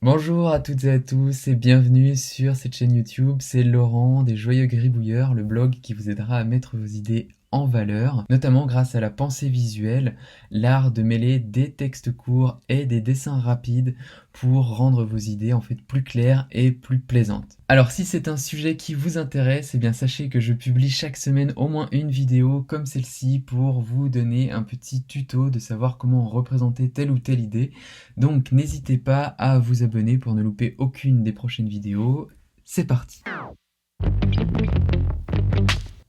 Bonjour à toutes et à tous et bienvenue sur cette chaîne YouTube, c'est Laurent des Joyeux Gribouilleurs, le blog qui vous aidera à mettre vos idées en valeur, notamment grâce à la pensée visuelle, l'art de mêler des textes courts et des dessins rapides pour rendre vos idées en fait plus claires et plus plaisantes. Alors si c'est un sujet qui vous intéresse, eh bien sachez que je publie chaque semaine au moins une vidéo comme celle-ci pour vous donner un petit tuto de savoir comment représenter telle ou telle idée. Donc n'hésitez pas à vous abonner pour ne louper aucune des prochaines vidéos. C'est parti!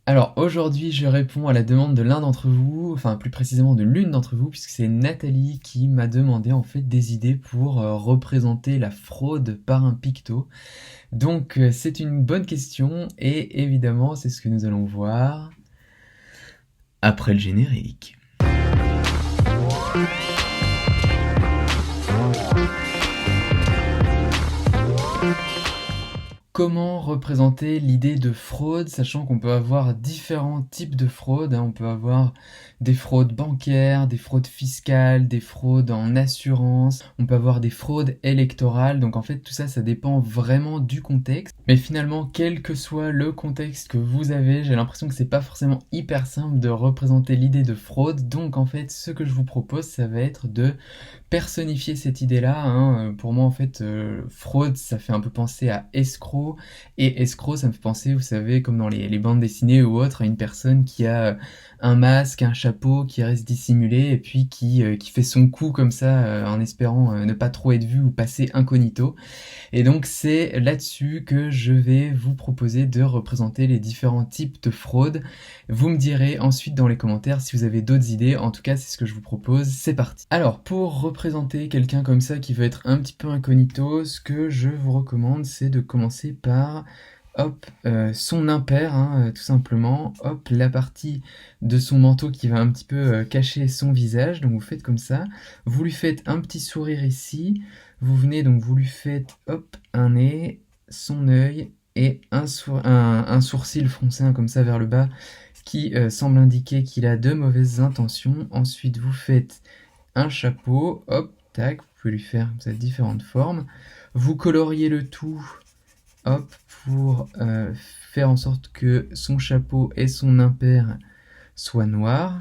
Alors aujourd'hui je réponds à la demande de l'un d'entre vous, enfin plus précisément de l'une d'entre vous, puisque c'est Nathalie qui m'a demandé en fait des idées pour représenter la fraude par un picto. Donc c'est une bonne question et évidemment c'est ce que nous allons voir après le générique. Comment représenter l'idée de fraude, sachant qu'on peut avoir différents types de fraude, hein. On peut avoir des fraudes bancaires, des fraudes fiscales, des fraudes en assurance, on peut avoir des fraudes électorales, donc en fait tout ça, ça dépend vraiment du contexte. Mais finalement, quel que soit le contexte que vous avez, j'ai l'impression que c'est pas forcément hyper simple de représenter l'idée de fraude, donc en fait ce que je vous propose, ça va être de personnifier cette idée-là, hein. Pour moi en fait, fraude, ça fait un peu penser à escroc, et escroc, ça me fait penser, vous savez, comme dans les bandes dessinées ou autres, à une personne qui a un masque, un chapeau, qui reste dissimulé, et puis qui fait son coup comme ça, en espérant ne pas trop être vu ou passer incognito. Et donc c'est là-dessus que je vais vous proposer de représenter les différents types de fraude. Vous me direz ensuite dans les commentaires si vous avez d'autres idées, en tout cas c'est ce que je vous propose, c'est parti. Alors pour représenter quelqu'un comme ça qui veut être un petit peu incognito, ce que je vous recommande c'est de commencer par hop, son impair, hein, tout simplement, hop, la partie de son manteau qui va un petit peu cacher son visage, donc vous faites comme ça, vous lui faites un petit sourire ici, vous venez donc, vous lui faites hop, un nez, son œil et un sourcil froncé hein, comme ça vers le bas qui semble indiquer qu'il a de mauvaises intentions. Ensuite, vous faites un chapeau, hop, tac, vous pouvez lui faire comme ça différentes formes. Vous coloriez le tout, hop, pour faire en sorte que son chapeau et son impair soient noirs.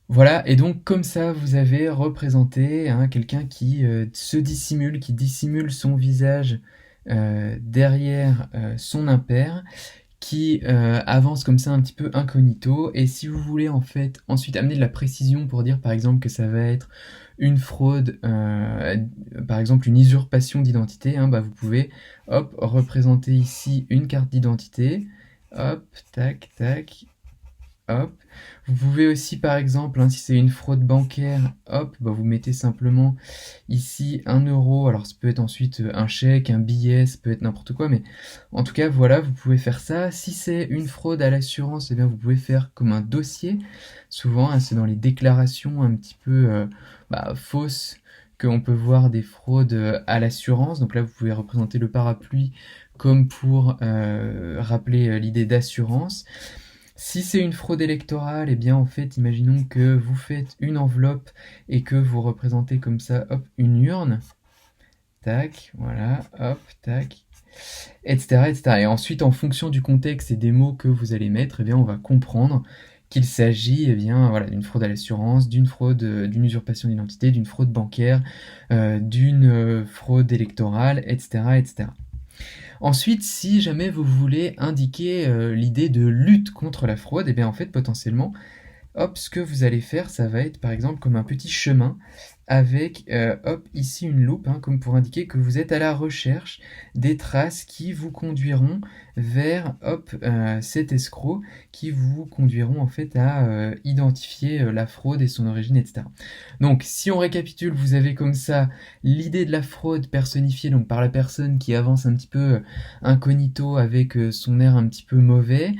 Voilà, et donc comme ça, vous avez représenté hein, quelqu'un qui se dissimule, qui dissimule son visage derrière son impair, qui avance comme ça un petit peu incognito. Et si vous voulez en fait ensuite amener de la précision pour dire par exemple que ça va être une fraude, par exemple une usurpation d'identité, hein, bah, vous pouvez hop, représenter ici une carte d'identité, hop, tac, tac, hop. Vous pouvez aussi par exemple, hein, si c'est une fraude bancaire, hop, bah vous mettez simplement ici 1 euro. Alors ça peut être ensuite un chèque, un billet, ça peut être n'importe quoi, mais en tout cas voilà, vous pouvez faire ça. Si c'est une fraude à l'assurance, eh bien vous pouvez faire comme un dossier. Souvent, hein, c'est dans les déclarations un petit peu fausses qu'on peut voir des fraudes à l'assurance. Donc là, vous pouvez représenter le parapluie comme pour rappeler l'idée d'assurance. Si c'est une fraude électorale, eh bien en fait, imaginons que vous faites une enveloppe et que vous représentez comme ça, hop, une urne, tac, voilà, hop, tac, etc., etc. Et ensuite, en fonction du contexte et des mots que vous allez mettre, eh bien on va comprendre qu'il s'agit eh bien, voilà, d'une fraude à l'assurance, d'une fraude, d'une usurpation d'identité, d'une fraude bancaire, d'une fraude électorale, etc., etc. Ensuite, si jamais vous voulez indiquer l'idée de lutte contre la fraude, et bien en fait potentiellement, hop, ce que vous allez faire, ça va être par exemple comme un petit chemin avec hop, ici une loupe, hein, comme pour indiquer que vous êtes à la recherche des traces qui vous conduiront vers hop, cet escroc, qui vous conduiront en fait à identifier la fraude et son origine, etc. Donc si on récapitule, vous avez comme ça l'idée de la fraude personnifiée donc par la personne qui avance un petit peu incognito avec son air un petit peu mauvais.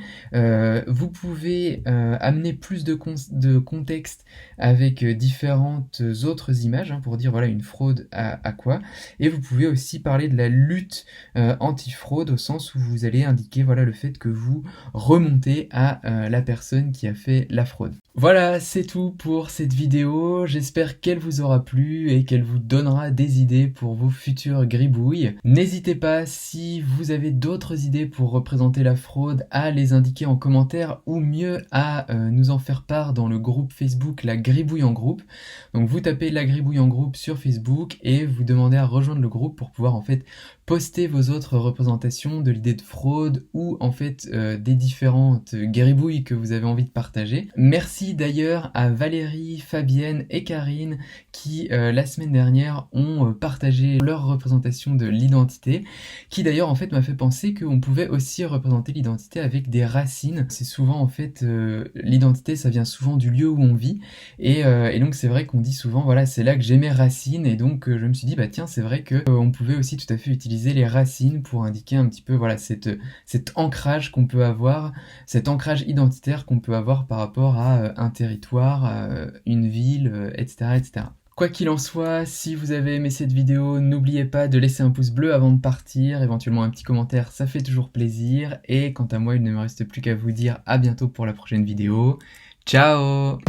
Vous pouvez amener plus de de contexte avec différentes autres images pour dire voilà une fraude à quoi. Et vous pouvez aussi parler de la lutte anti-fraude au sens où vous allez indiquer voilà le fait que vous remontez à la personne qui a fait la fraude. Voilà, c'est tout pour cette vidéo. J'espère qu'elle vous aura plu et qu'elle vous donnera des idées pour vos futures gribouilles. N'hésitez pas, si vous avez d'autres idées pour représenter la fraude, à les indiquer en commentaire ou mieux à nous en faire part dans le groupe Facebook La Gribouille en groupe. Donc vous tapez La Gribouille en groupe sur Facebook et vous demandez à rejoindre le groupe pour pouvoir en fait poster vos autres représentations de l'idée de fraude ou en fait des différentes gribouilles que vous avez envie de partager. Merci d'ailleurs à Valérie, Fabienne et Karine qui la semaine dernière ont partagé leur représentation de l'identité, qui d'ailleurs en fait m'a fait penser qu'on pouvait aussi représenter l'identité avec des racines. C'est souvent en fait l'identité, ça vient souvent du lieu où on vit et donc c'est vrai qu'on dit souvent voilà c'est là que j'ai mes racines, et donc je me suis dit bah tiens c'est vrai que on pouvait aussi tout à fait utiliser les racines pour indiquer un petit peu voilà cet ancrage qu'on peut avoir, cet ancrage identitaire qu'on peut avoir par rapport à un territoire, une ville, etc., etc. Quoi qu'il en soit, si vous avez aimé cette vidéo, n'oubliez pas de laisser un pouce bleu avant de partir, éventuellement un petit commentaire, ça fait toujours plaisir. Et quant à moi, il ne me reste plus qu'à vous dire à bientôt pour la prochaine vidéo. Ciao!